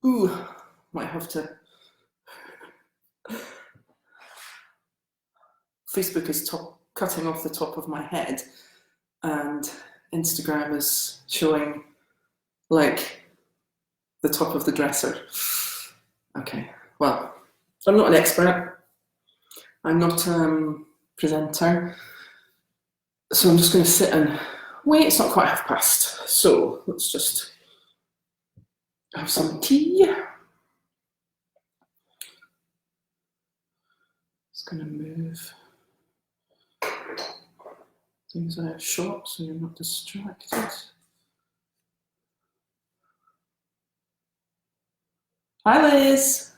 Ooh, might have to. Facebook is cutting off the top of my head, and Instagram is showing like the top of the dresser. Okay, well, I'm not an expert. I'm not a presenter. So I'm just going to sit and wait. It's not quite past. So let's just have some tea. It's going to move things out of shot so you're not distracted. Hi, Liz.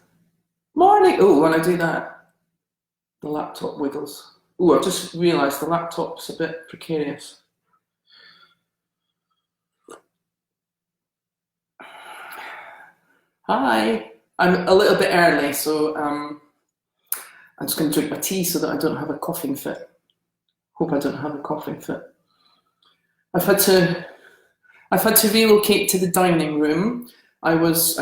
Morning. Oh, when I do that, the laptop wiggles. Oh, I've just realised the laptop's a bit precarious. Hi. I'm a little bit early, so I'm just going to drink my tea so that I don't have a coughing fit. Hope I don't have a coughing fit. I've had to relocate to the dining room. I was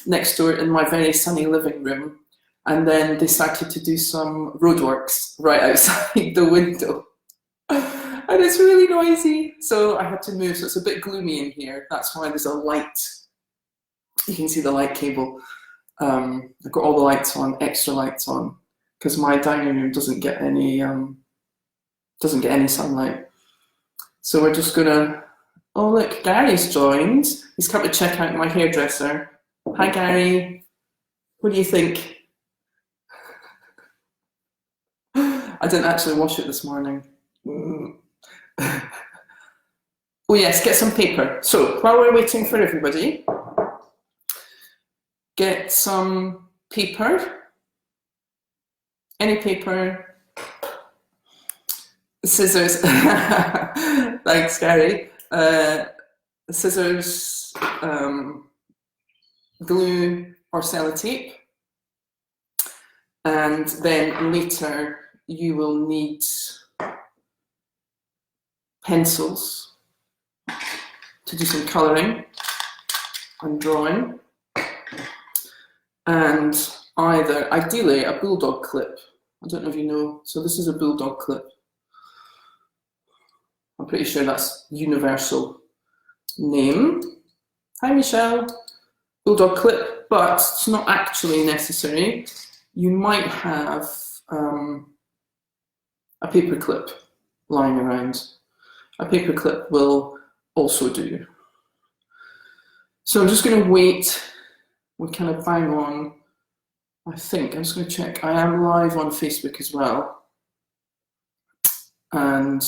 next door in my very sunny living room, and then they started to do some roadworks right outside the window. And it's really noisy, so I had to move. So it's a bit gloomy in here. That's why there's a light. You can see the light cable. I've got all the lights on, extra lights on, because my dining room doesn't get any sunlight. So we're just gonna. Oh look, Gary's joined. He's come to check out my hairdresser. Hi Gary. What do you think? I didn't actually wash it this morning. Oh yes, get some paper. So while we're waiting for everybody, get some paper. Any paper. Scissors. Thanks, Gary. Scissors, glue or sellotape, and then later you will need pencils to do some colouring and drawing, and ideally a bulldog clip. I don't know if you know, so this is a bulldog clip. I'm pretty sure that's universal name. Hi Michelle. Bulldog clip, but it's not actually necessary. You might have a paper clip lying around. A paper clip will also do. So I'm just going to wait. We're kind of bang on. I think I'm just going to check. I am live on Facebook as well. And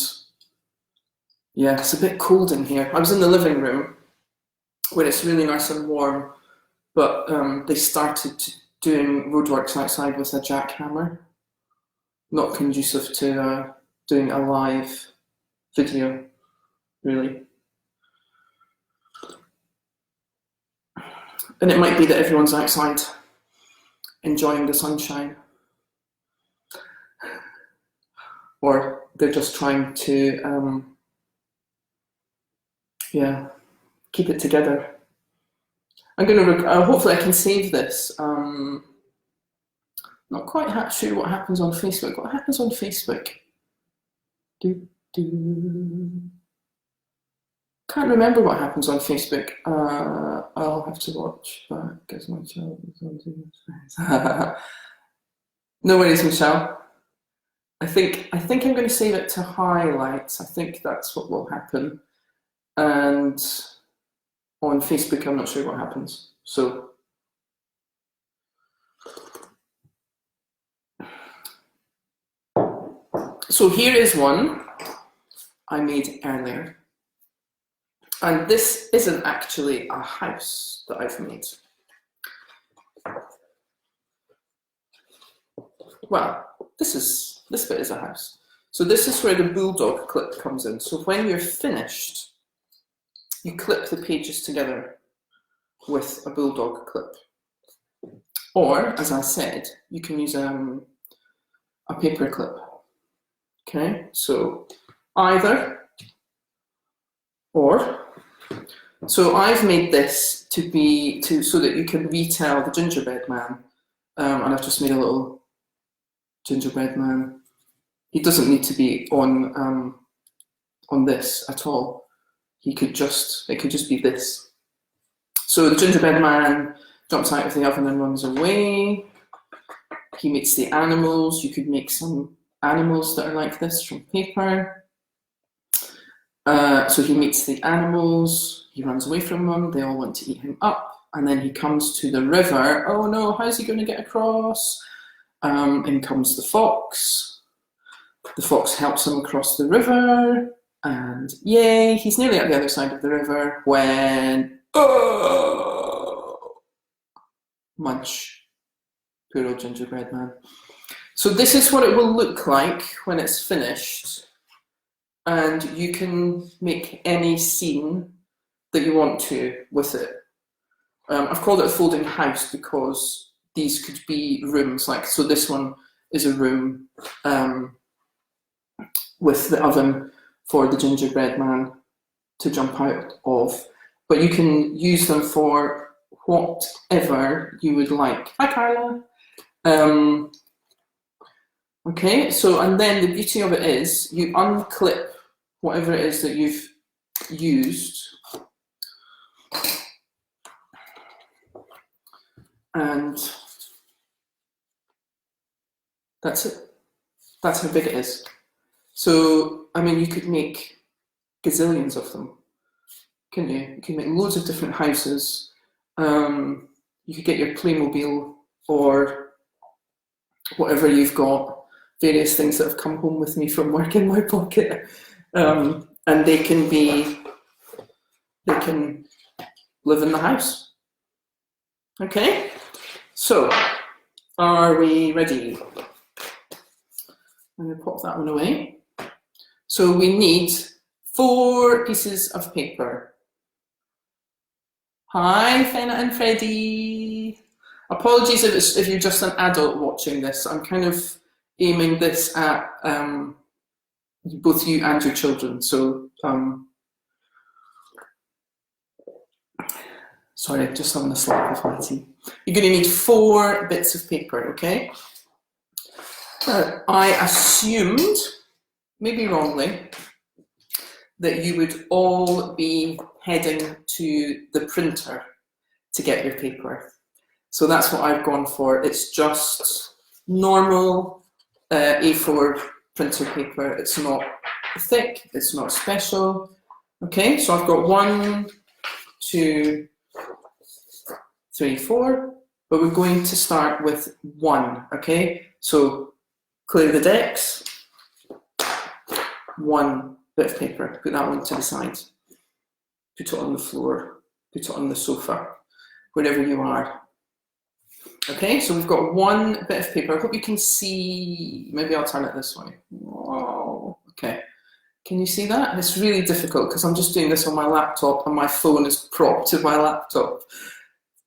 yeah, it's a bit cold in here. I was in the living room where it's really nice and warm, but they started doing roadworks outside with a jackhammer. Not conducive to doing a live video, really. And it might be that everyone's outside enjoying the sunshine, or they're just trying to keep it together. I'm going to, hopefully I can save this. Not quite sure what happens on Facebook. What happens on Facebook? Can't remember what happens on Facebook. I'll have to watch back because my child is on TV. No worries, Michelle. I think I'm going to save it to highlights. I think that's what will happen. And on Facebook, I'm not sure what happens. So here is one I made earlier. And this isn't actually a house that I've made. Well, this bit is a house. So this is where the bulldog clip comes in. So when you're finished, you clip the pages together with a bulldog clip. Or, as I said, you can use a paper clip. Okay, so either or. So I've made this to be so that you can retell the gingerbread man, and I've just made a little gingerbread man. He doesn't need to be on this at all. It could just be this. So the gingerbread man jumps out of the oven and runs away. He meets the animals. You could make some animals that are like this from paper. So he meets the animals, he runs away from them, they all want to eat him up, and then he comes to the river. Oh no, how's he going to get across? In comes the fox. The fox helps him across the river, and yay, he's nearly at the other side of the river when, oh, munch. Poor old gingerbread man. So this is what it will look like when it's finished. And you can make any scene that you want to with it. I've called it a folding house because these could be rooms, like, so this one is a room with the oven for the gingerbread man to jump out of. But you can use them for whatever you would like. Hi, Carla. Okay, so, and then the beauty of it is you unclip whatever it is that you've used, and that's it. That's how big it is. So, I mean, you could make gazillions of them, couldn't you? You can make loads of different houses. You could get your Playmobil or whatever you've got, various things that have come home with me from work in my pocket. And they can live in the house. Okay, so are we ready? I'm going to pop that one away. So we need 4 pieces of paper. Hi, Fenna and Freddie. Apologies if you're just an adult watching this. I'm kind of aiming this at both you and your children. So, sorry, just having a slap of my tea. You're going to need 4 bits of paper, okay? I assumed, maybe wrongly, that you would all be heading to the printer to get your paper. So that's what I've gone for. It's just normal A4 printer paper. It's not thick, it's not special. Okay, so I've got 1, 2, 3, 4, but we're going to start with 1, okay? So clear the decks, 1 bit of paper, put that one to the side, put it on the floor, put it on the sofa, wherever you are. Okay, so we've got 1 bit of paper. I hope you can see, maybe I'll turn it this way. Whoa, okay. Can you see that? It's really difficult because I'm just doing this on my laptop and my phone is propped to my laptop.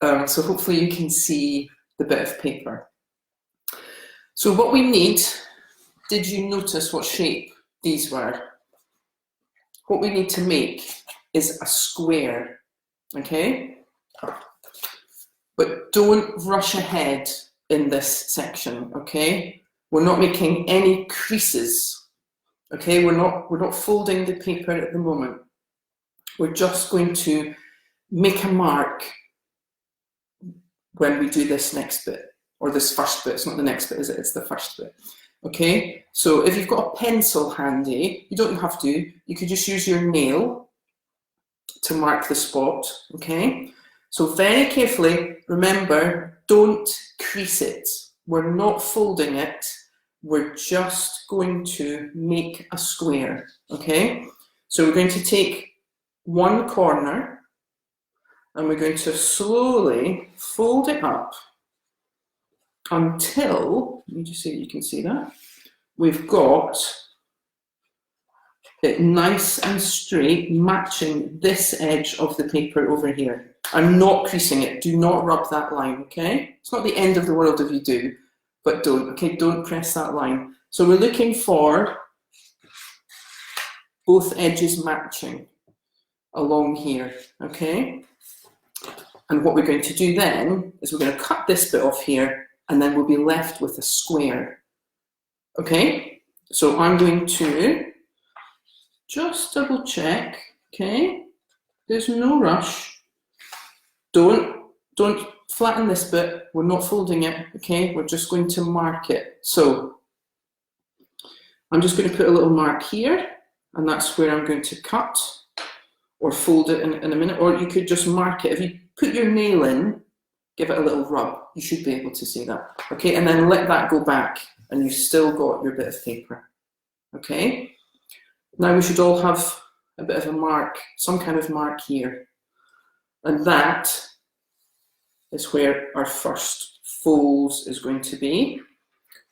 So hopefully you can see the bit of paper. So what we need, did you notice what shape these were? What we need to make is a square, okay? But don't rush ahead in this section, okay? We're not making any creases, okay? We're not folding the paper at the moment. We're just going to make a mark when we do this next bit, or this first bit. It's not the next bit, is it? It's the first bit, okay? So if you've got a pencil handy, you don't have to, you could just use your nail to mark the spot, okay? So very carefully, remember, don't crease it. We're not folding it. We're just going to make a square, okay? So we're going to take 1 corner and we're going to slowly fold it up until, let me just see if you can see that, we've got it nice and straight, matching this edge of the paper over here. I'm not creasing it. Do not rub that line, okay? It's not the end of the world if you do, but don't, okay? Don't press that line. So we're looking for both edges matching. along here, okay? And what we're going to do then is we're going to cut this bit off here, and then we'll be left with a square, okay? So I'm going to just double check, okay? There's no rush. Don't flatten this bit. We're not folding it, okay? We're just going to mark it. So I'm just going to put a little mark here, and that's where I'm going to cut or fold it in a minute. Or you could just mark it. If you put your nail in, give it a little rub. You should be able to see that, okay? And then let that go back, and you've still got your bit of paper, okay? Now we should all have a bit of a mark, some kind of mark here. And that is where our first folds is going to be.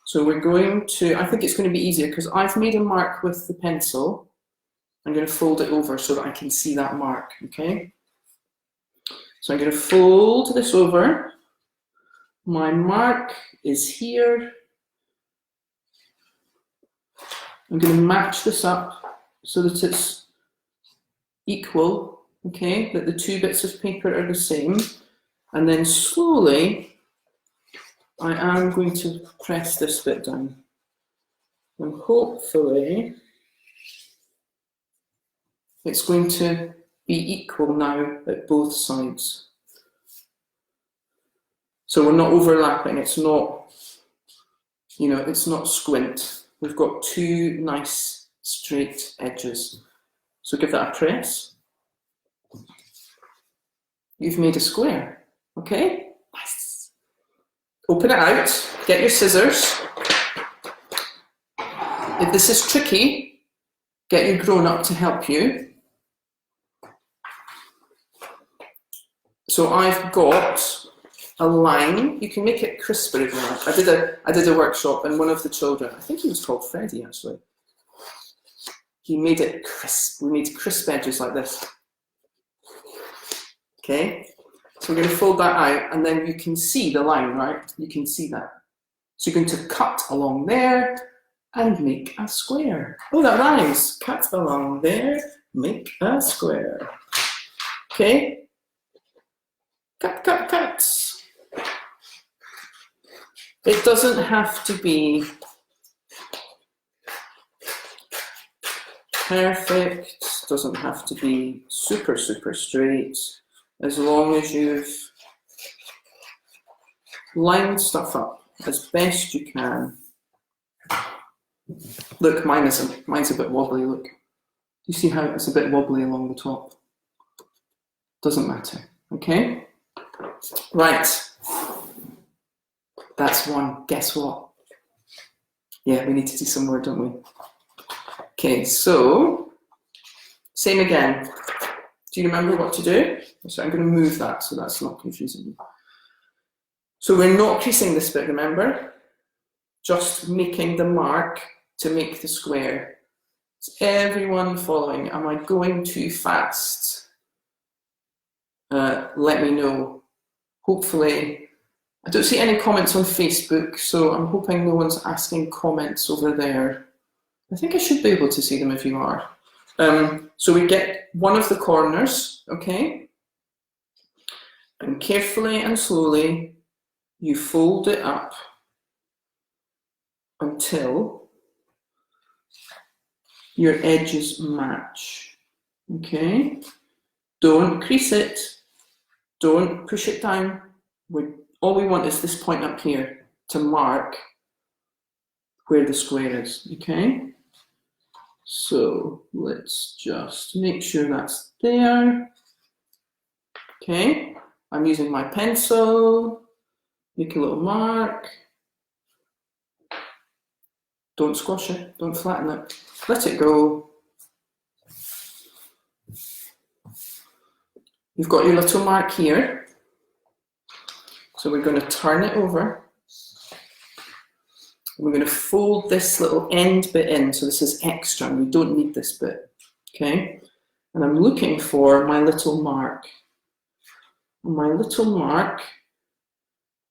So we're going to, I think it's going to be easier because I've made a mark with the pencil. I'm going to fold it over so that I can see that mark, okay? So I'm going to fold this over. My mark is here. I'm going to match this up so that it's equal, okay? That the two bits of paper are the same. And then slowly, I am going to press this bit down. And hopefully, it's going to be equal now at both sides. So we're not overlapping, it's not, you know, it's not squint. We've got two nice straight edges. So give that a press. You've made a square, okay? Nice. Open it out, get your scissors. If this is tricky, get your grown-up to help you. So I've got a line. You can make it crisper if you like. I did a workshop, and one of the children, I think he was called Freddie actually, he made it crisp. We made crisp edges like this. Okay, so we're going to fold that out, and then you can see the line, right? You can see that. So you're going to cut along there and make a square. Oh, that rhymes. Cut along there, make a square. Okay. Cut, cut, cut. It doesn't have to be perfect, doesn't have to be super, super straight, as long as you've lined stuff up as best you can. Look, mine's a bit wobbly, look. You see how it's a bit wobbly along the top? Doesn't matter, okay? Right, that's one. Guess what? Yeah, we need to do some more, don't we? Okay, so same again. Do you remember what to do? So I'm going to move that so that's not confusing you. So we're not creasing this bit, remember? Just making the mark to make the square. Is everyone following? Am I going too fast? Let me know. Hopefully, I don't see any comments on Facebook, so I'm hoping no one's asking comments over there. I think I should be able to see them if you are. So we get one of the corners, okay? And carefully and slowly, you fold it up until your edges match, okay? Don't crease it. Don't push it down. All we want is this point up here to mark where the square is, okay? So let's just make sure that's there. Okay, I'm using my pencil, make a little mark. Don't squash it, don't flatten it. Let it go. You've got your little mark here. So we're going to turn it over. We're going to fold this little end bit in. So this is extra, and we don't need this bit. Okay? And I'm looking for my little mark. My little mark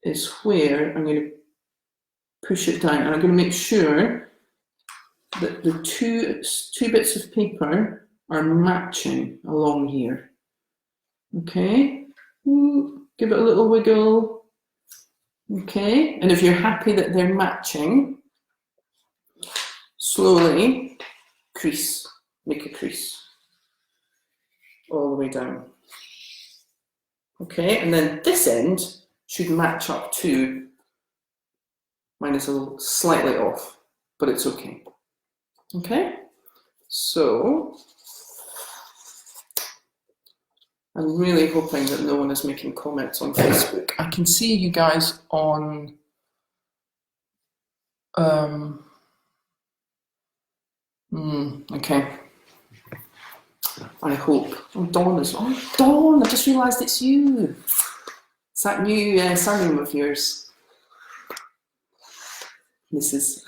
is where I'm going to push it down. And I'm going to make sure that the two bits of paper are matching along here. Okay, give it a little wiggle. Okay, and if you're happy that they're matching, slowly crease, make a crease all the way down. Okay, and then this end should match up too. Mine is a little slightly off, but it's okay. Okay, so I'm really hoping that no one is making comments on Facebook. I can see you guys on okay. I hope. Oh, Dawn is on. Dawn, I just realised it's you. It's that new surname of yours, Mrs.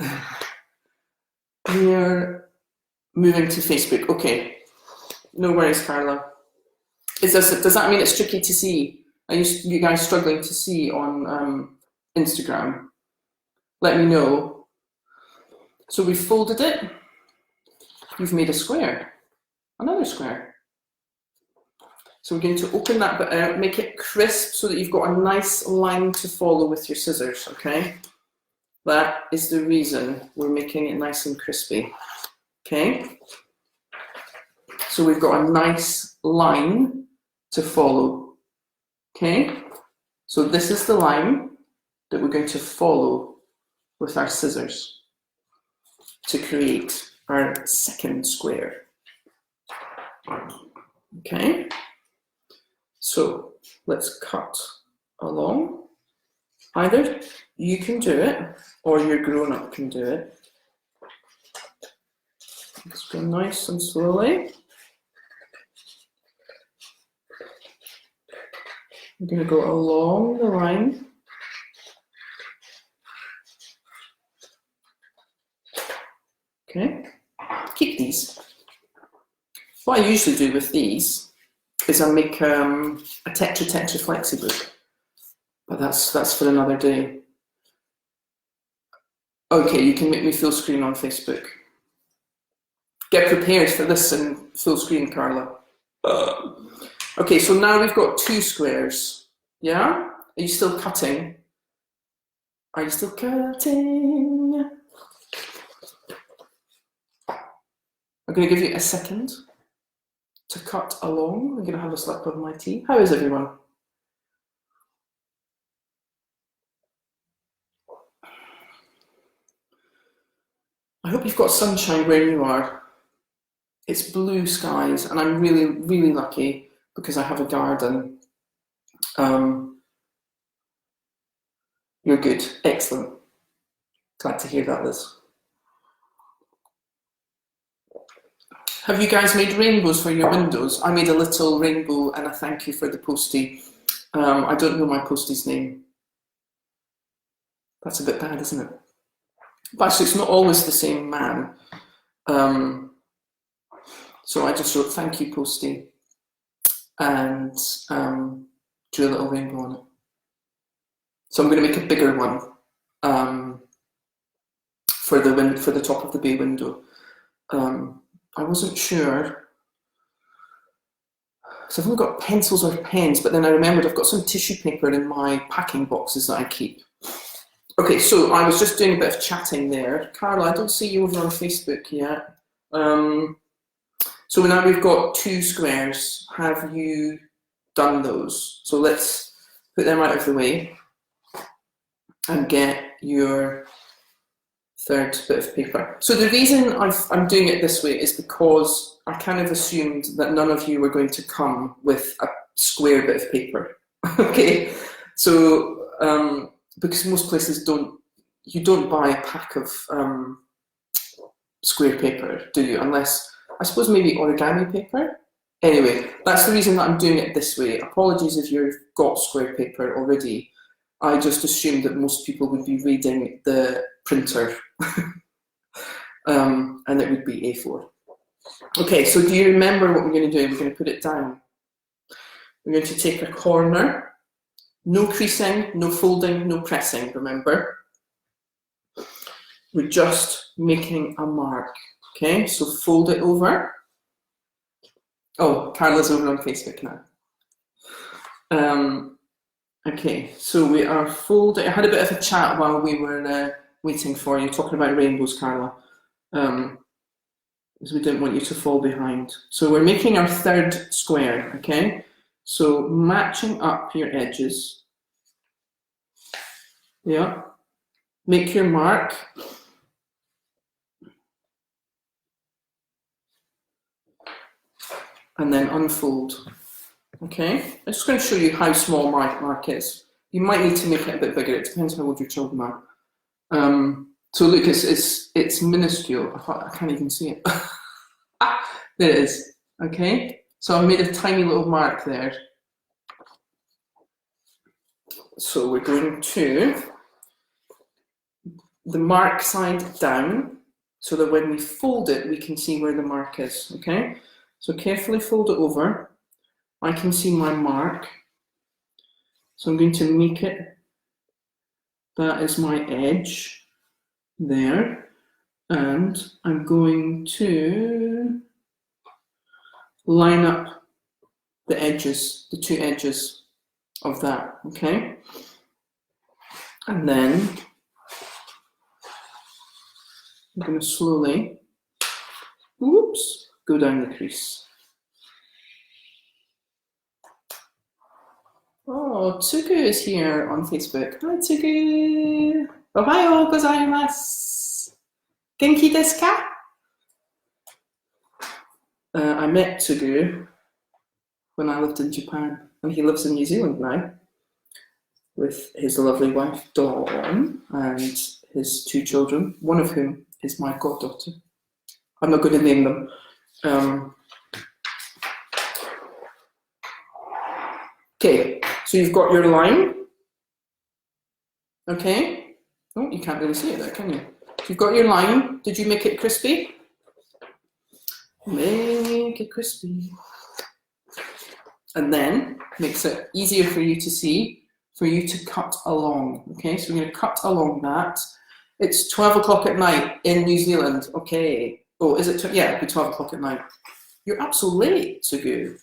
We're moving to Facebook. Okay. No worries, Carla. Does that mean it's tricky to see? Are you guys struggling to see on Instagram? Let me know. So we've folded it. You've made a square. Another square. So we're going to open that bit out, make it crisp so that you've got a nice line to follow with your scissors, okay? That is the reason we're making it nice and crispy, okay? So we've got a nice line to follow, okay? So this is the line that we're going to follow with our scissors to create our second square. Okay, so let's cut along. Either you can do it or your grown-up can do it. Let's go nice and slowly. We're going to go along the line. Okay, keep these. What I usually do with these is I make a Tetra flexi book, but that's for another day. Okay, you can make me full screen on Facebook. Get prepared for this in full screen, Carla. Okay, so now we've got two squares. Yeah? Are you still cutting? Are you still cutting? I'm going to give you a second to cut along. I'm going to have a slip of my tea. How is everyone? I hope you've got sunshine where you are. It's blue skies, and I'm really, really lucky because I have a garden. You're good. Excellent. Glad to hear that, Liz. Have you guys made rainbows for your windows? I made a little rainbow and a thank you for the postie. I don't know my postie's name. That's a bit bad, isn't it? But actually, it's not always the same man. So I just wrote thank you, postie, and drew a little rainbow on it. So I'm going to make a bigger one for the top of the bay window. I wasn't sure, so I've only got pencils or pens, but then I remembered I've got some tissue paper in my packing boxes that I keep. Okay, so I was just doing a bit of chatting there. Carla, I don't see you over on Facebook yet. So now we've got two squares. Have you done those? So let's put them out of the way and get your third bit of paper. So the reason I'm doing it this way is because I kind of assumed that none of you were going to come with a square bit of paper. Okay, so because most places you don't buy a pack of square paper, do you? Unless, I suppose maybe origami paper. Anyway, that's the reason that I'm doing it this way. Apologies if you've got square paper already. I just assumed that most people would be reading the printer and it would be A4. Okay, so do you remember what we're going to do? We're going to put it down. We're going to take a corner, no creasing, no folding, no pressing, remember? We're just making a mark, okay? So fold it over Oh, Carla's over on Facebook now. Okay, so we are folding. I had a bit of a chat while we were waiting for you, talking about rainbows, Carla, because we didn't want you to fall behind. So we're making our third square, okay? So matching up your edges. Yeah. Make your mark. And then unfold. Okay, I'm just going to show you how small my mark is. You might need to make it a bit bigger. It depends how old your children are. So look, it's minuscule. I can't even see it. There it is. Okay, so I made a tiny little mark there. So we're going to the mark side down, so that when we fold it, we can see where the mark is. Okay, so carefully fold it over. I can see my mark, so I'm going to make it, that is my edge there, and I'm going to line up the edges, the two edges of that, okay? And then I'm going to slowly, whoops, go down the crease. Oh, Tsuku is here on Facebook. Hi, Tsuku. Ohayou gozaimasu. Genki desu ka? I met Tsuku when I lived in Japan, and he lives in New Zealand now with his lovely wife Dawn and his two children, one of whom is my goddaughter. I'm not going to name them. Okay, so you've got your line. Okay. Oh, you can't really see it there, can you? So you've got your line. Did you make it crispy? Make it crispy. And then makes it easier for you to see, for you to cut along. Okay, so we're going to cut along that. It's 12 o'clock at night in New Zealand. Okay. Oh, is it? Yeah, it'll be 12 o'clock at night. You're up so late, Tsugu.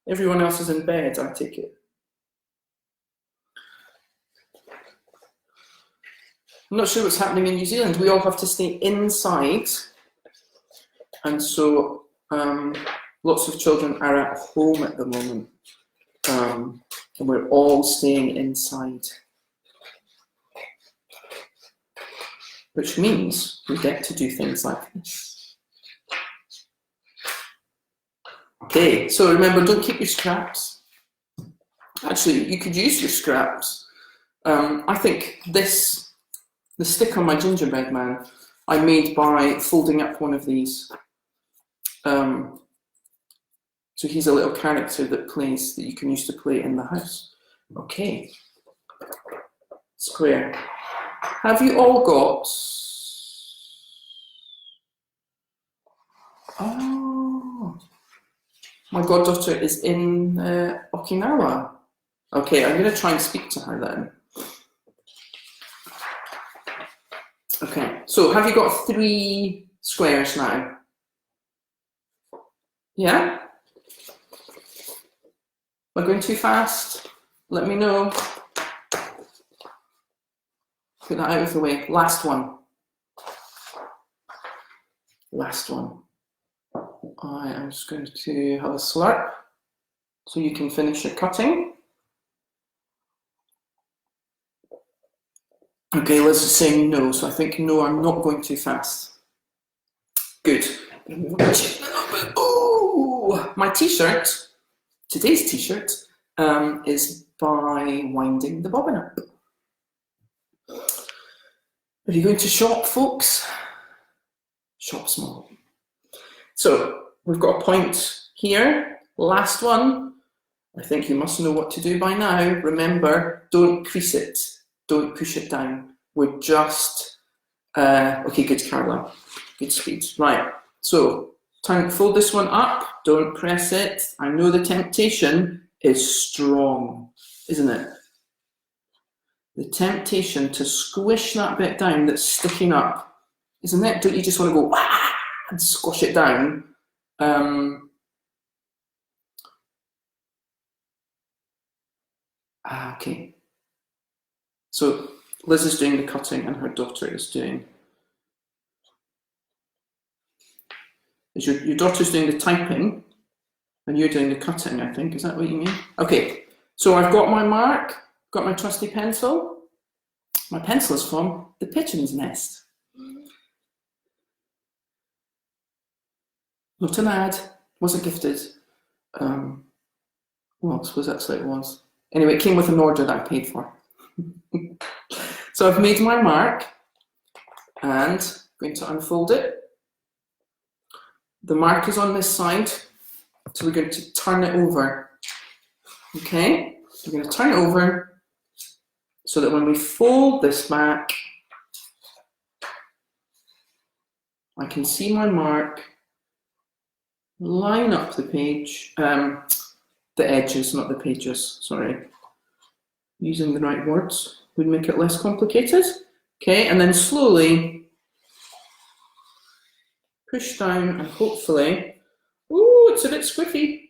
Everyone else is in bed, I take it. I'm not sure what's happening in New Zealand. We all have to stay inside. And so lots of children are at home at the moment. And we're all staying inside. Which means we get to do things like this. Okay, so remember, don't keep your scraps. Actually, you could use your scraps. I think this, the stick on my gingerbread man, I made by folding up one of these. So he's a little character that plays, that you can use to play in the house. Okay, square. Have you all got... Oh, my goddaughter is in Okinawa. Okay, I'm going to try and speak to her then. Okay, so have you got 3 squares now? Yeah? Am I going too fast? Let me know. Put that out of the way. Last one. Last one. I am just going to have a slurp so you can finish your cutting. Okay, let's just say no. So I think no, I'm not going too fast. Good. Oh, my t-shirt, today's t-shirt, is by Winding the Bobbin Up. Are you going to shop, folks? Shop small. So we've got a point here. Last one. I think you must know what to do by now. Remember, don't crease it. Don't push it down. We're just... okay, good, Carla. Good speed. Right, so fold this one up. Don't press it. I know the temptation is strong, isn't it? The temptation to squish that bit down that's sticking up, isn't it? Don't you just want to go and squash it down? Okay. So Liz is doing the cutting and her daughter is doing... Your daughter's doing the typing and you're doing the cutting, I think. Is that what you mean? Okay, so I've got my mark, got my trusty pencil. My pencil is from the pigeon's nest. Not an ad, wasn't gifted. Well, I suppose that's what it was. Anyway, it came with an order that I paid for. So I've made my mark and I'm going to unfold it. The mark is on this side, so we're going to turn it over. Okay, we're going to turn it over so that when we fold this back, I can see my mark, line up the page, the edges, not the pages, sorry. Using the right words would make it less complicated. Okay, and then slowly push down and hopefully, ooh, it's a bit squiffy.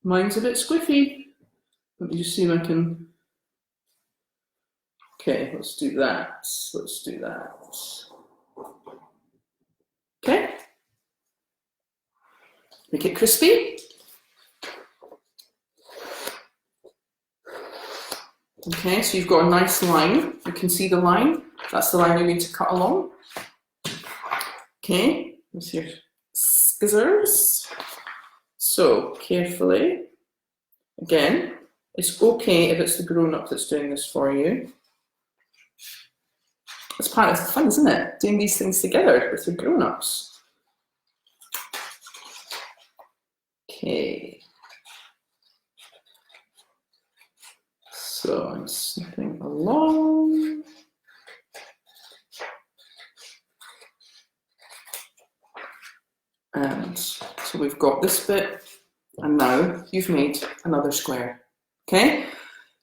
Mine's a bit squiffy. Let me just see if I can, okay, let's do that. Let's do that. Okay. Make it crispy. Okay, so you've got a nice line. You can see the line. That's the line you need to cut along. Okay, with your scissors. So carefully. Again, it's okay if it's the grown-up that's doing this for you. It's part of the fun, isn't it? Doing these things together with your grown-ups. Okay. So I'm snipping along. And so we've got this bit, and now you've made another square. Okay?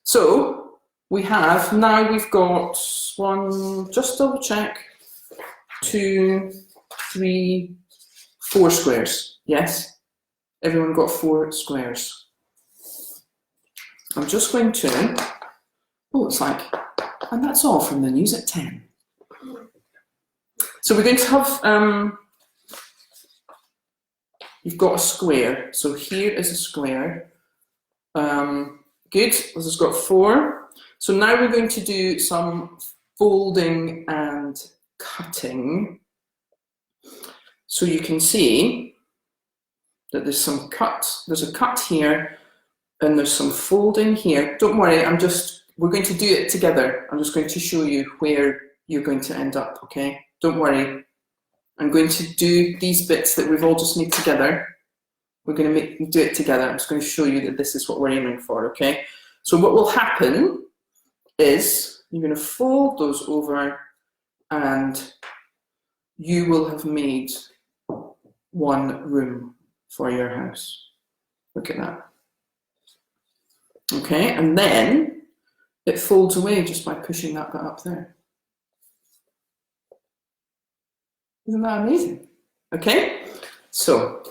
So we have, now we've got one, just double check, 2, 3, 4 squares. Yes? Everyone got 4 squares. I'm just going to, oh, it's like, and that's all from the news at 10. So we're going to have, you've got a square. So here is a square. Good, this has got 4. So now we're going to do some folding and cutting. So you can see that there's some cut, there's a cut here, and there's some folding here. Don't worry, we're going to do it together. I'm just going to show you where you're going to end up, okay? Don't worry. I'm going to do these bits that we've all just made together. We're going to do it together. I'm just going to show you that this is what we're aiming for, okay? So what will happen is you're going to fold those over and you will have made one room for your house. Look at that. Okay, and then it folds away just by pushing that bit up there. Isn't that amazing? Okay, so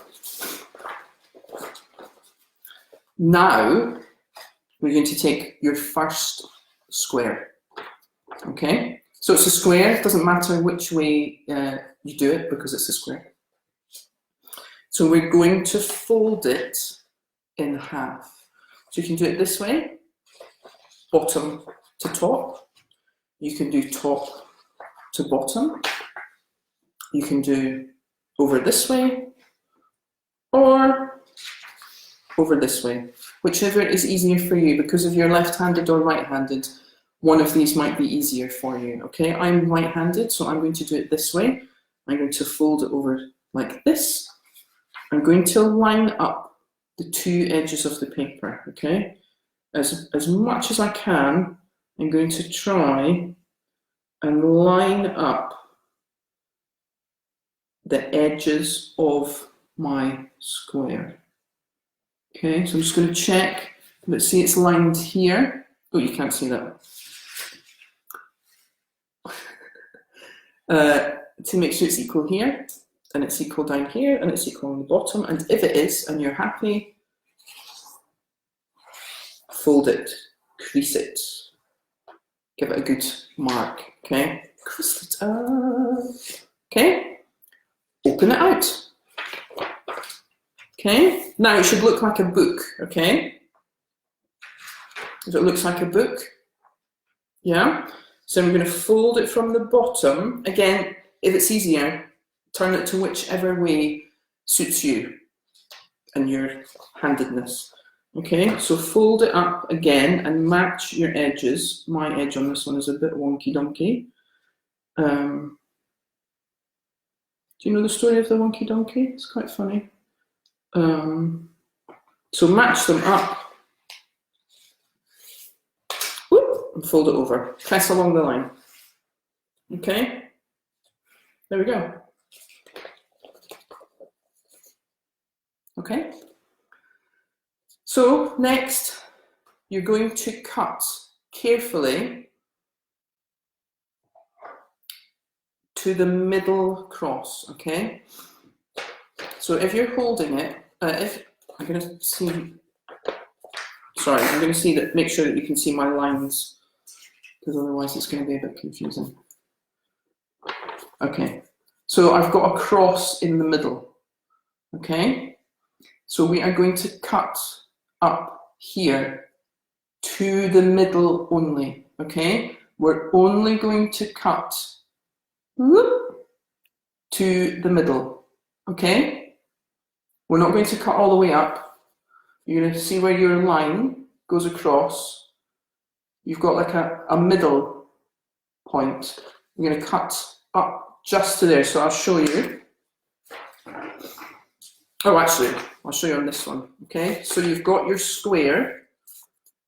now we're going to take your first square. Okay, so it's a square, it doesn't matter which way you do it because it's a square. So we're going to fold it in half. So you can do it this way, bottom to top. You can do top to bottom. You can do over this way or over this way, whichever is easier for you. Because if you're left-handed or right-handed, one of these might be easier for you, okay? I'm right-handed, so I'm going to do it this way. I'm going to fold it over like this. I'm going to line up the 2 edges of the paper, okay? As much as I can, I'm going to try and line up the edges of my square. Okay, so I'm just going to check. Let's see, it's lined here. Oh, you can't see that. To make sure it's equal here. and it's equal down here, and it's equal on the bottom. And if it is, and you're happy, fold it, crease it, give it a good mark, okay? Crease it up, okay? Open it out, okay? Now it should look like a book, okay? If it looks like a book, yeah? So I'm going to fold it from the bottom. Again, if it's easier, turn it to whichever way suits you and your handedness. Okay, so fold it up again and match your edges. My edge on this one is a bit wonky donkey. Do you know the story of the wonky donkey? It's quite funny. So match them up. Whoop, and fold it over. Press along the line. Okay, there we go. Okay. So next, you're going to cut carefully to the middle cross, okay? So if you're holding it, if I'm going to see, sorry, I'm going to see that, make sure that you can see my lines, because otherwise it's going to be a bit confusing. Okay, so I've got a cross in the middle, okay? So we are going to cut up here to the middle only, okay? We're only going to cut to the middle, okay? We're not going to cut all the way up. You're going to see where your line goes across. You've got like a middle point. You're going to cut up just to there, so I'll show you. Oh, actually, I'll show you on this one, okay? So you've got your square,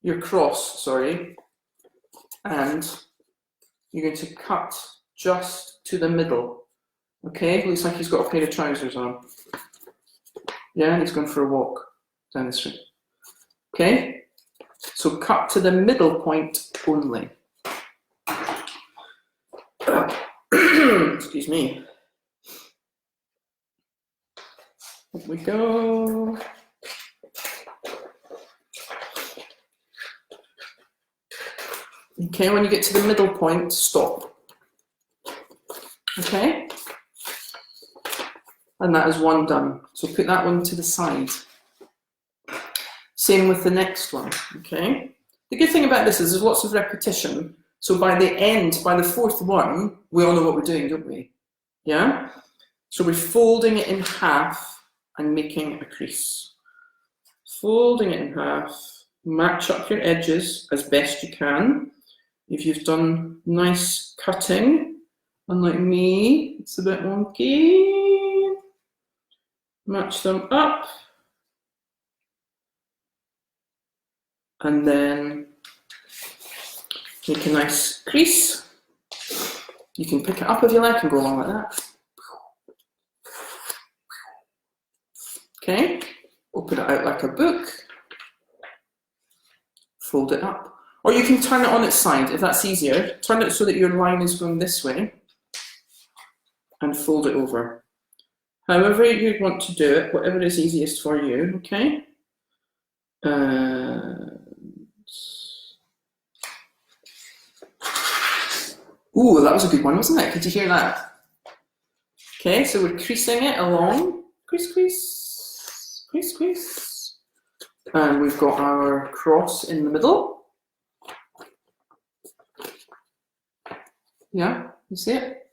your cross, sorry, and you're going to cut just to the middle, okay? Looks like he's got a pair of trousers on. Yeah, and he's going for a walk down the street. Okay? So cut to the middle point only. Excuse me. Here we go. Okay, when you get to the middle point, stop. Okay? And that is one done. So put that one to the side. Same with the next one, okay? The good thing about this is there's lots of repetition. So by the end, by the fourth one, we all know what we're doing, don't we? Yeah? So we're folding it in half and making a crease. Folding it in half, match up your edges as best you can. If you've done nice cutting, unlike me, it's a bit wonky. Match them up. And then make a nice crease. You can pick it up if you like and go along like that. Okay, open it out like a book. Fold it up. Or you can turn it on its side if that's easier. Turn it so that your line is going this way and fold it over. However you want to do it, whatever is easiest for you, okay? Ooh, that was a good one, wasn't it? Could you hear that? Okay, so we're creasing it along. Crease, crease, crease, crease. And we've got our cross in the middle. Yeah, you see it?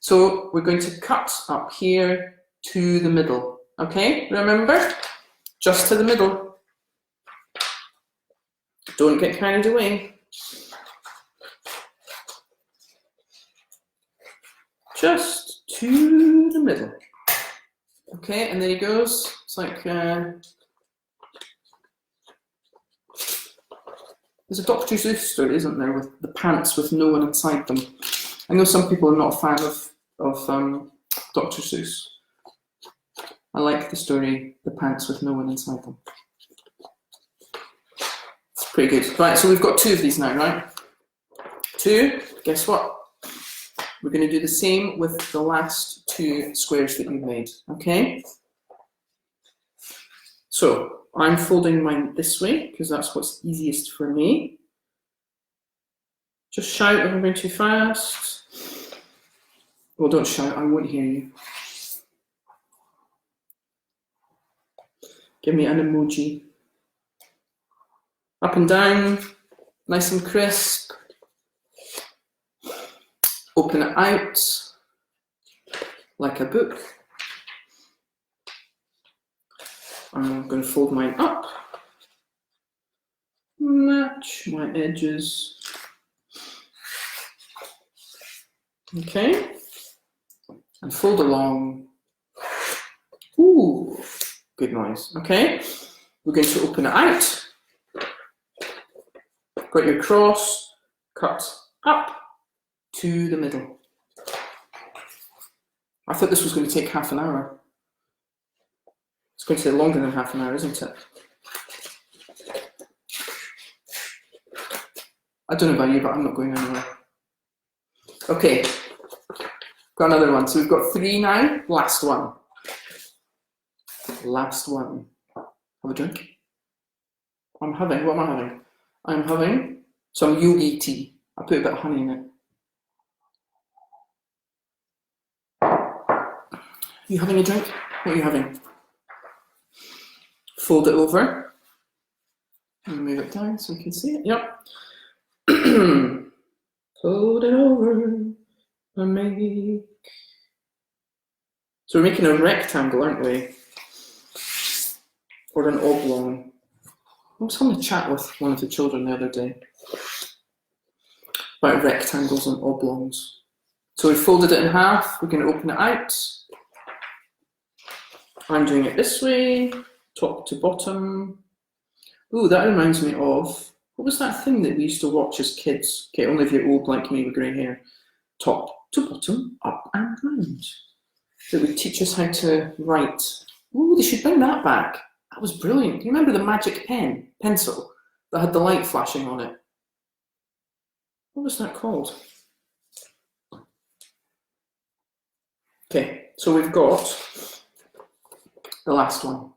So we're going to cut up here to the middle. Okay, remember? Just to the middle. Don't get carried away. Just to the middle. Okay, and there he goes. It's like there's a Dr. Seuss story, isn't there, with the pants with no one inside them. I know some people are not a fan of Dr. Seuss. I like the story, The Pants with No One Inside Them. It's pretty good. Right, so we've got two of these now, right? Two. Guess what? We're going to do the same with the last two. two squares that you've made, okay? So I'm folding mine this way because that's what's easiest for me. Just shout if I'm going too fast. Well, don't shout, I won't hear you. Give me an emoji. Up and down, nice and crisp. Open it out like a book. I'm going to fold mine up. Match my edges. Okay. And fold along. Ooh, good noise. Okay. We're going to open it out. Got your cross, cut up to the middle. I thought this was going to take half an hour. It's going to take longer than half an hour, isn't it? I don't know about you, but I'm not going anywhere. Okay, got another one. So we've got 3 now. Last one. Last one. Have a drink. What am I having? I'm having some yogi tea. I put a bit of honey in it. You having a drink? What are you having? Fold it over. And move it down so you can see it. Yep. Fold it over and make. So we're making a rectangle, aren't we? Or an oblong. I was having a chat with one of the children the other day about rectangles and oblongs. So we folded it in half. We're going to open it out. I'm doing it this way, top to bottom. Ooh, that reminds me of, what was that thing that we used to watch as kids? Okay, only if you're old like me with grey hair. Top to bottom, up and round. That would teach us how to write. Ooh, they should bring that back. That was brilliant. Do you remember the magic pencil that had the light flashing on it? What was that called? Okay, so we've got the last one.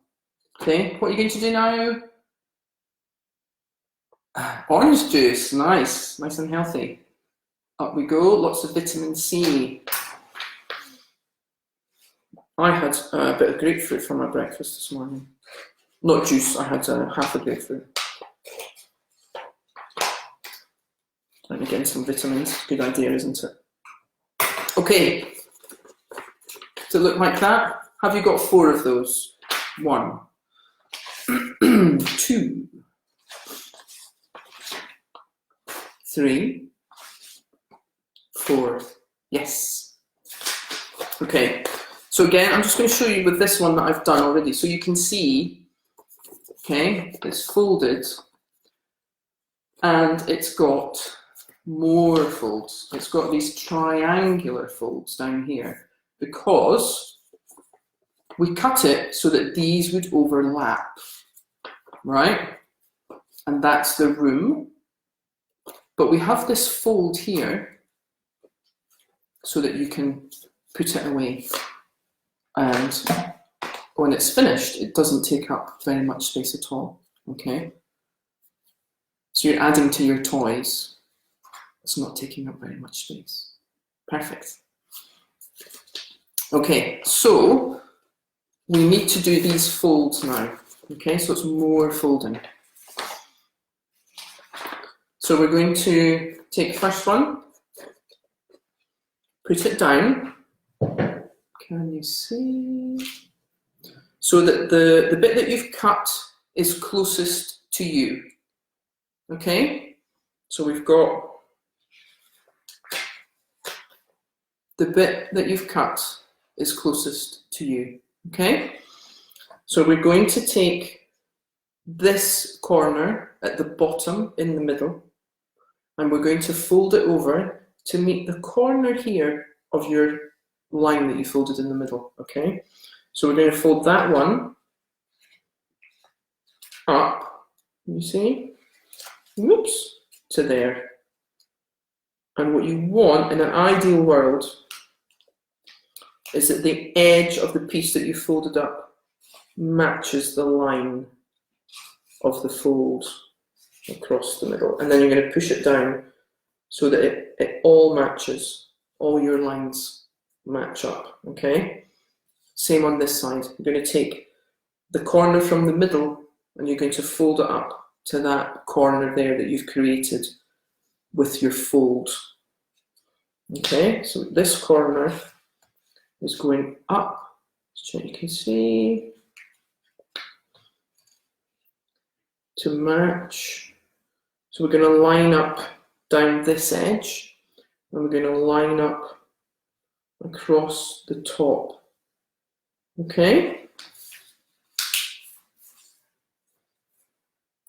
Okay, what are you going to do now? Orange juice, nice and healthy. Up we go, lots of vitamin C. I had a bit of grapefruit for my breakfast this morning. Not juice, I had half a grapefruit. Let me get in some vitamins, good idea, isn't it? Okay, does it look like that? Have you got 4 of those? 1, 2, 3, 4. Yes. Okay. So again, I'm just going to show you with this one that I've done already. So you can see, okay, it's folded and it's got more folds. It's got these triangular folds down here because we cut it so that these would overlap, right? And that's the room. But we have this fold here so that you can put it away. And when it's finished, it doesn't take up very much space at all, okay? So you're adding to your toys. It's not taking up very much space. Perfect. Okay, so we need to do these folds now, okay? So it's more folding. So we're going to take the first one, put it down. Can you see? So that the bit that you've cut is closest to you. Okay? So we've got the bit that you've cut is closest to you. Okay? So we're going to take this corner at the bottom in the middle, and we're going to fold it over to meet the corner here of your line that you folded in the middle, okay? So we're going to fold that one up, you see? Whoops, to there. And what you want in an ideal world is that the edge of the piece that you folded up matches the line of the fold across the middle. And then you're going to push it down so that it all matches, all your lines match up, okay? Same on this side. You're going to take the corner from the middle and you're going to fold it up to that corner there that you've created with your fold. Okay, so this corner is going up, so you can see, to match. So we're going to line up down this edge, and we're going to line up across the top. Okay?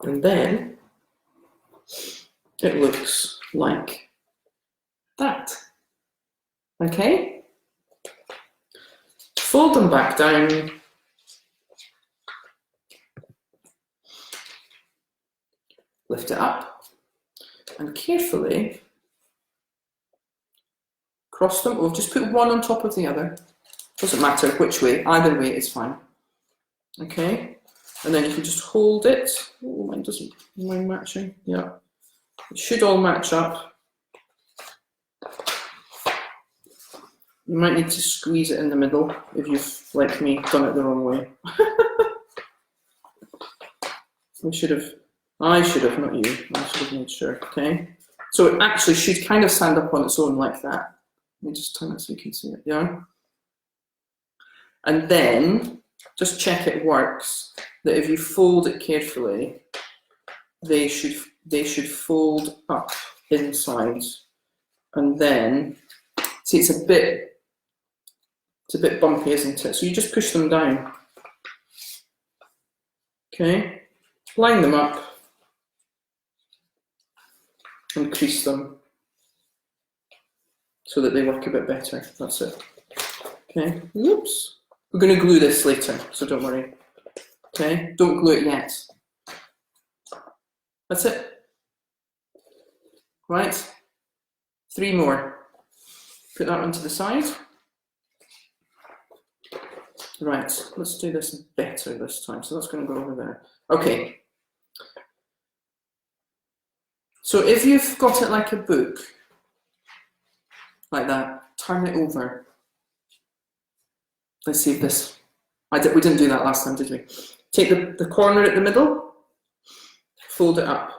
And then it looks like that. Okay? Fold them back down. Lift it up and carefully cross them over. Just put one on top of the other. Doesn't matter which way, either way is fine. Okay? And then you can just hold it. Oh, mine doesn't mind matching. Yeah. It should all match up. You might need to squeeze it in the middle if you've, like me, done it the wrong way. I should have, not you. I should have made sure, okay? So it actually should kind of stand up on its own like that. Let me just turn it so you can see it, yeah? And then, just check it works, that if you fold it carefully, they should fold up inside. And then, see, it's a bit bumpy, isn't it? So you just push them down. Okay? Line them up and crease them so that they work a bit better. That's it. Okay? Oops. We're going to glue this later, so don't worry. Okay? Don't glue it yet. That's it. Right? 3 more. Put that one to the side. Right, let's do this better this time. So that's going to go over there. Okay. So if you've got it like a book, like that, turn it over. Let's see if this, we didn't do that last time, did we? Take the corner at the middle, fold it up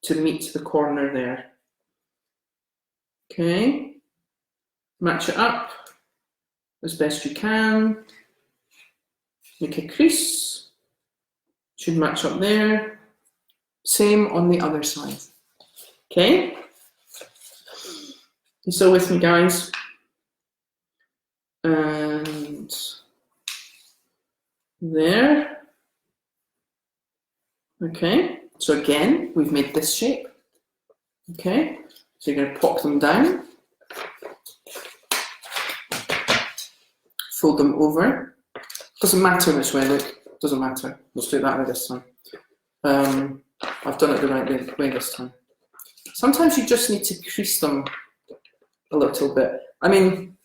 to meet the corner there. Okay, match it up as best you can. Make a crease, should match up there. Same on the other side. Okay, you still with me, guys? And there. Okay, so again, we've made this shape. Okay, so you're going to pop them down, fold them over. Doesn't matter which way, look, doesn't matter. Let's do it that way this time. I've done it the right way this time. Sometimes you just need to crease them a little bit. I mean,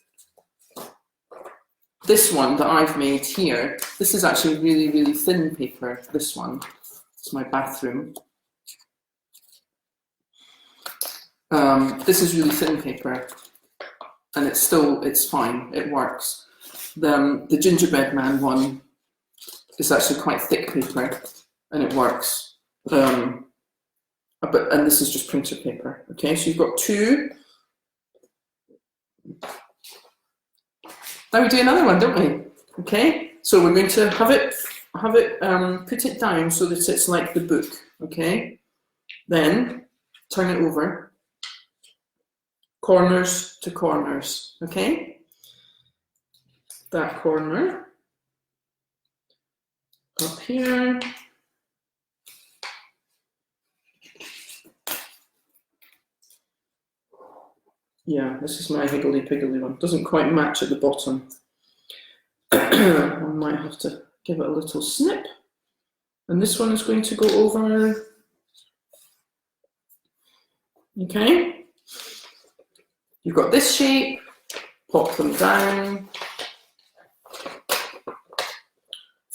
this one that I've made here, this is actually really, really thin paper, this one. It's my bathroom. This is really thin paper, and it's fine, it works. The gingerbread man one is actually quite thick paper, and it works. And this is just printer paper. Okay, so you've got 2. Now we do another one, don't we? Okay, so we're going to have it put it down so that it's like the book. Okay, then turn it over, corners to corners. Okay, that corner up here. Yeah, this is my higgledy-piggledy one. Doesn't quite match at the bottom. I might have to give it a little snip. And this one is going to go over. Okay. You've got this shape. Pop them down.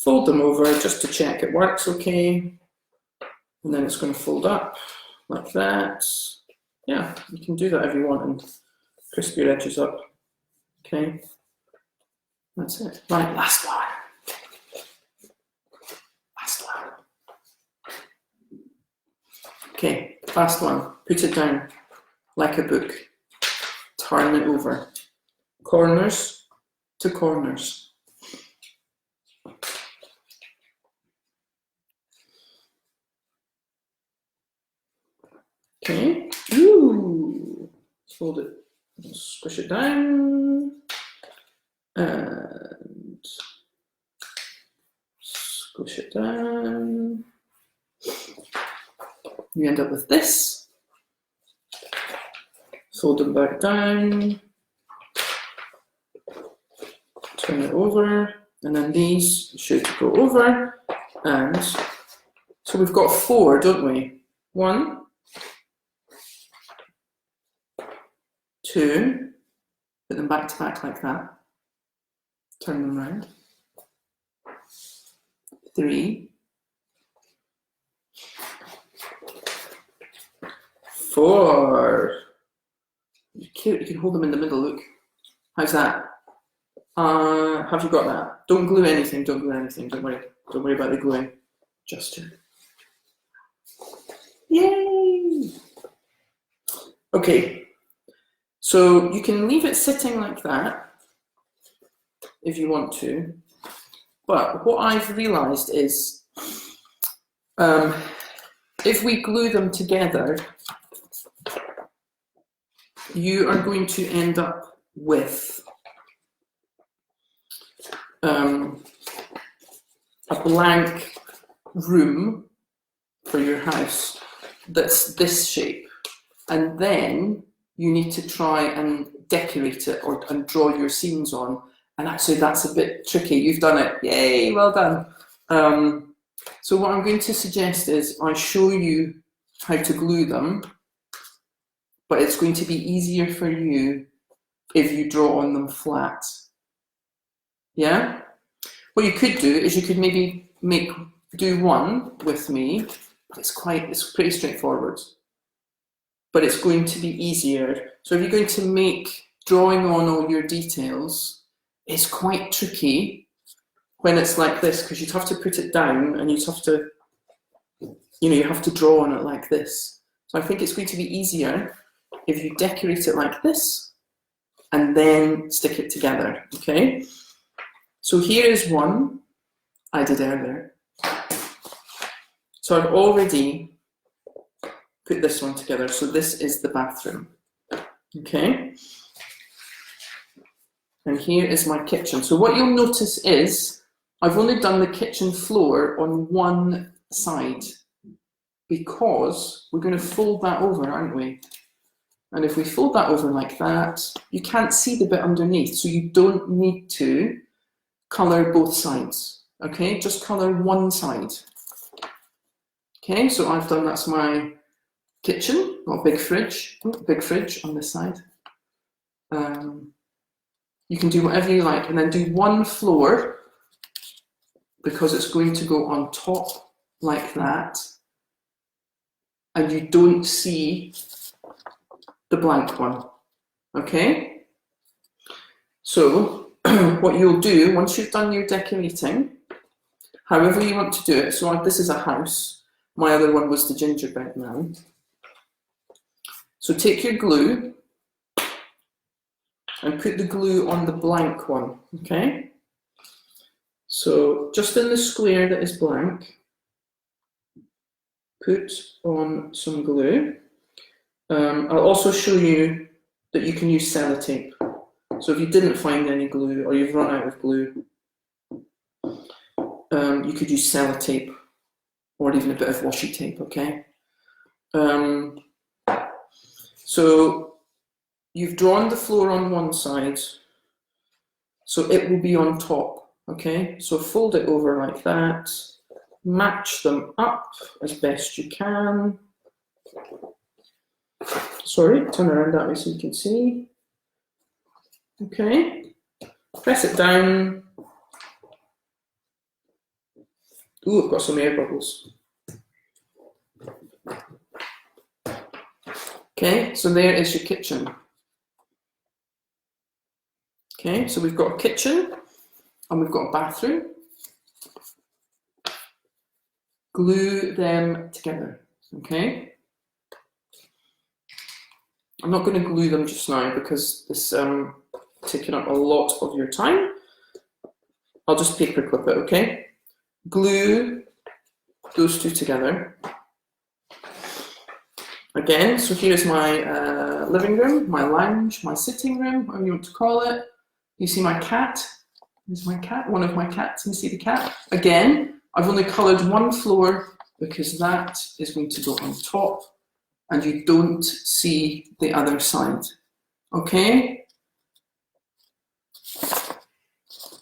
fold them over just to check it works okay. And then it's going to fold up like that. Yeah, you can do that if you want and crisp your edges up. Okay, that's it. Right, last one. Last one. Okay, last one. Put it down like a book. Turn it over. Corners to corners. Okay. Ooh. Fold it. Squish it down. And squish it down. You end up with this. Fold them back down. Turn it over. And then these should go over. And so we've got 4, don't we? 1, 2, put them back to back like that. Turn them around. 3, 4. Cute, you can hold them in the middle, look. How's that? Have you got that? Don't glue anything, don't glue anything, don't worry. Don't worry about the gluing. Just to. Yay! Okay, so you can leave it sitting like that if you want to, but what I've realised is if we glue them together, you are going to end up with a blank room for your house that's this shape, and then you need to try and decorate it and draw your scenes on, and actually that's a bit tricky. You've done it, yay, well done. So what I'm going to suggest is I show you how to glue them, but it's going to be easier for you if you draw on them flat. Yeah? What you could do is you could maybe do one with me, but it's pretty straightforward. But it's going to be easier. So if you're going to make drawing on all your details, it's quite tricky when it's like this, because you'd have to put it down and you'd have to, you have to draw on it like this. So I think it's going to be easier if you decorate it like this and then stick it together, okay? So here is one I did earlier. So I've already put this one together. So this is the bathroom, okay? And here is my kitchen. So what you'll notice is I've only done the kitchen floor on one side because we're going to fold that over, aren't we? And if we fold that over like that, you can't see the bit underneath, so you don't need to colour both sides, okay? Just colour one side. Okay, so I've done, that's my kitchen, got a big fridge on this side. You can do whatever you like, and then do one floor because it's going to go on top like that, and you don't see the blank one, okay? So what you'll do once you've done your decorating, however you want to do it, so this is a house, my other one was the gingerbread man. So take your glue and put the glue on the blank one, okay? So just in the square that is blank, put on some glue. I'll also show you that you can use sellotape. So if you didn't find any glue or you've run out of glue, you could use sellotape or even a bit of washi tape, okay? So you've drawn the floor on one side, so it will be on top, okay? So fold it over like that, match them up as best you can. Sorry, turn around that way so you can see. Okay, press it down, Ooh, I've got some air bubbles. Okay, so there is your kitchen. Okay, so we've got a kitchen and we've got a bathroom. Glue them together, okay? I'm not going to glue them just now because this taking up a lot of your time. I'll just paper clip it, okay? Glue those two together. Again, so here's my living room, my lounge, my sitting room, whatever you want to call it. You see my cat? Here's my cat, one of my cats. You see the cat? Again, I've only coloured one floor because that is going to go on top and you don't see the other side. Okay?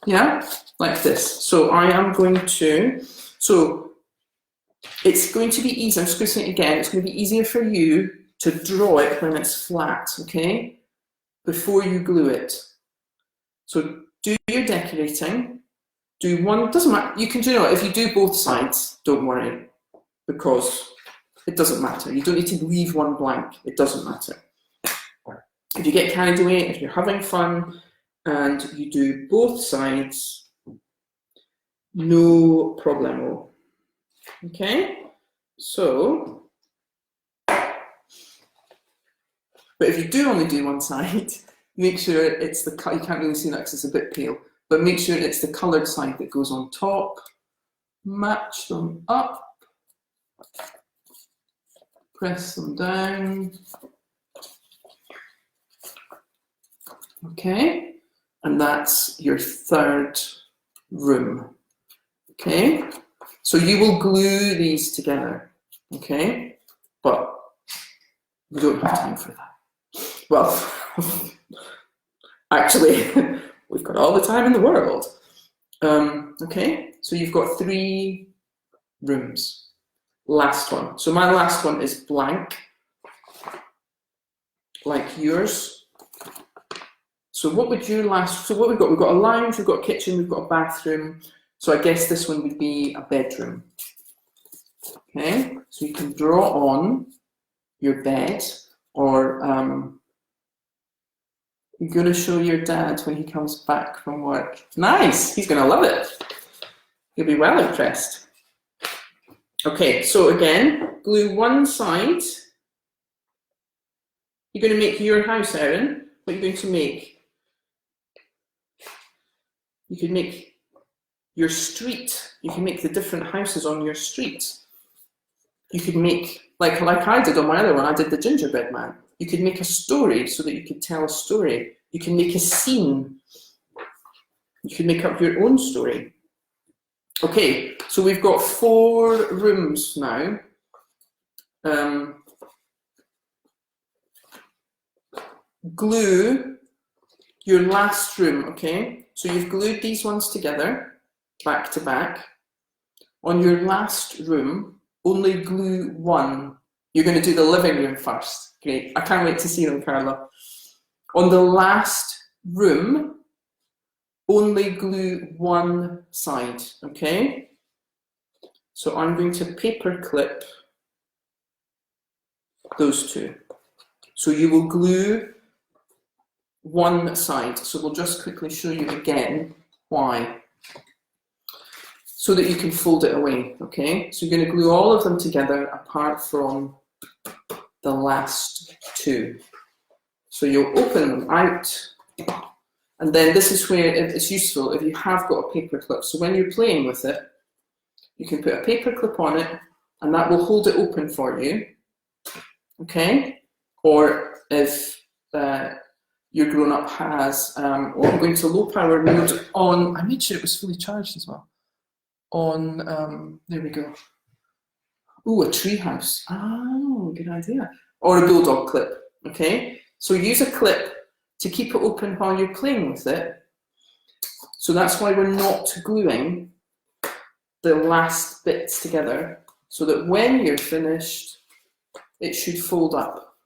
Yeah, like this. So I am going to, so it's going to be easy, I'm just going to say it again, it's going to be easier for you to draw it when it's flat, okay? Before you glue it. So do your decorating, do one, doesn't matter, you can do it, if you do both sides, don't worry, because it doesn't matter. You don't need to leave one blank, it doesn't matter. If you get carried away, if you're having fun, and you do both sides, no problemo. Okay? So, but if you do only do one side, make sure it's the, you can't really see that because it's a bit pale, but make sure it's the coloured side that goes on top. Match them up. Press them down. Okay, and that's your third room. Okay, so you will glue these together. Okay, but we don't have time for that. Well, actually, we've got all the time in the world. Okay, so you've got 3 rooms. Last one. So my last one is blank, like yours. So what would your last, so what we've got a lounge, we've got a kitchen, we've got a bathroom. So I guess this one would be a bedroom. Okay, so you can draw on your bed, or you're going to show your dad when he comes back from work. Nice, he's going to love it. He'll be well impressed. Okay, so again, glue one side. You're going to make your house, Erin. What are you going to make? You can make your street. You can make the different houses on your street. You could make, like I did on my other one, I did the gingerbread man. You could make a story so that you could tell a story. You can make a scene. You can make up your own story. Okay, so we've got 4 rooms now. Glue your last room, okay? So you've glued these ones together, back to back. On your last room, only glue one. You're going to do the living room first. Great, I can't wait to see them, Carla. On the last room, only glue one side, okay? So I'm going to paper clip those 2. So you will glue one side. So we'll just quickly show you again why. So that you can fold it away, okay? So you're going to glue all of them together apart from the last 2. So you'll open them out, and then this is where it's useful if you have got a paper clip. So when you're playing with it, you can put a paper clip on it, and that will hold it open for you, okay? Or if your grown-up has, I'm going to low power mode on, I made sure it was fully charged as well. On, there we go. Ooh, a tree house. Oh, good idea. Or a bulldog clip, okay? So use a clip to keep it open while you're playing with it. So that's why we're not gluing the last bits together, so that when you're finished, it should fold up,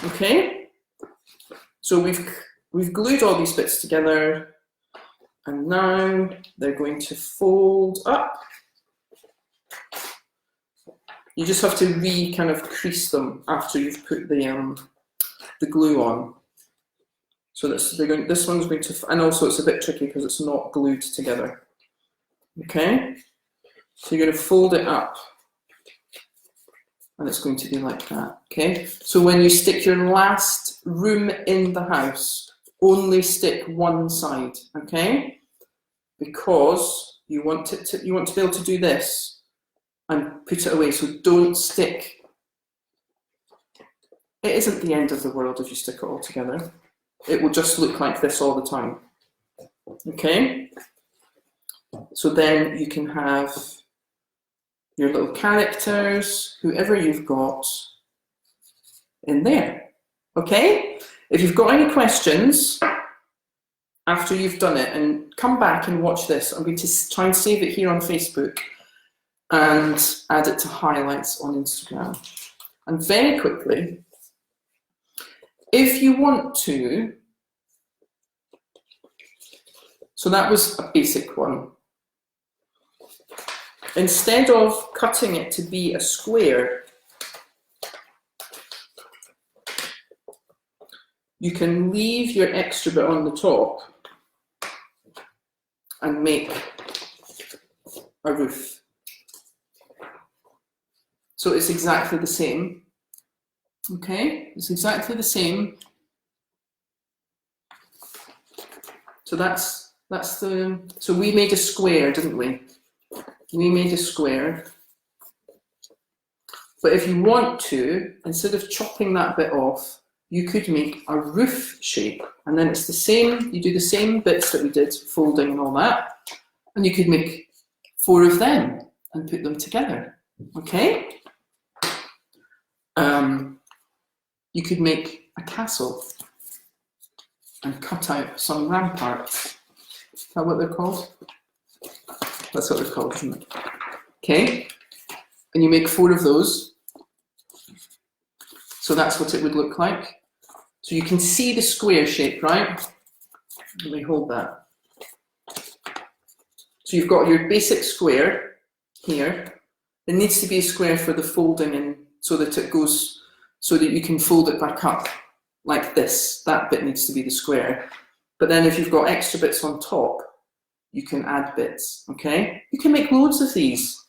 okay? So we've glued all these bits together, and now they're going to fold up You just have to kind of crease them after you've put the glue on. So this one's going to, and also it's a bit tricky because it's not glued together. Okay, so you're going to fold it up, and it's going to be like that. Okay, so when you stick your last room in the house, only stick one side. Okay, because you want to be able to do this and put it away. So don't stick. It isn't the end of the world if you stick it all together. It will just look like this all the time. Okay? So then you can have your little characters, whoever you've got in there. Okay? If you've got any questions after you've done it, and come back and watch this, I'm going to try and save it here on Facebook and add it to highlights on Instagram. And very quickly, if you want to, so that was a basic one. Instead of cutting it to be a square, you can leave your extra bit on the top and make a roof. So it's exactly the same. Okay, it's exactly the same. So so we made a square, didn't we? We made a square. But if you want to, instead of chopping that bit off, you could make a roof shape. And then it's the same, you do the same bits that we did, folding and all that. And you could make 4 of them and put them together. Okay? You could make a castle and cut out some ramparts. Is that what they're called? That's what they're called, isn't it? Okay, and you make 4 of those. So that's what it would look like. So you can see the square shape, right? Let me hold that. So you've got your basic square here. It needs to be a square for the folding in, so that it goes, so that you can fold it back up like this. That bit needs to be the square. But then if you've got extra bits on top, you can add bits, okay? You can make loads of these.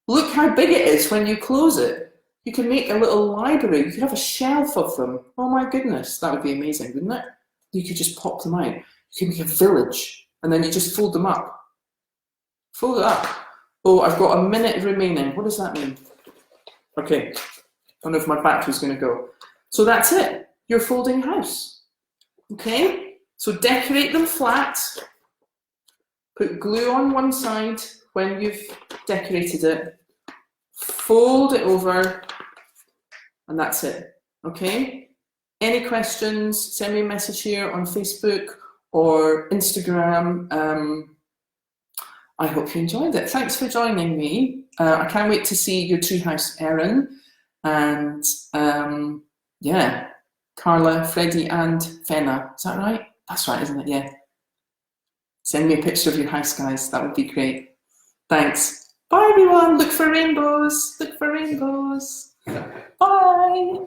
Look how big it is when you close it. You can make a little library. You could have a shelf of them. Oh my goodness, that would be amazing, wouldn't it? You could just pop them out. You can make a village, and then you just fold them up. Fold it up. Oh, I've got a minute remaining. What does that mean? Okay, I don't know if my battery's going to go. So that's it. Your folding house. Okay? So decorate them flat. Put glue on one side when you've decorated it. Fold it over. And that's it. Okay? Any questions? Send me a message here on Facebook or Instagram. I hope you enjoyed it. Thanks for joining me. I can't wait to see your treehouse, Erin. And yeah, Carla, Freddie, and Fenna. Is that right? That's right, isn't it? Yeah. Send me a picture of your house, guys. That would be great. Thanks. Bye, everyone. Look for rainbows. Look for rainbows. Bye.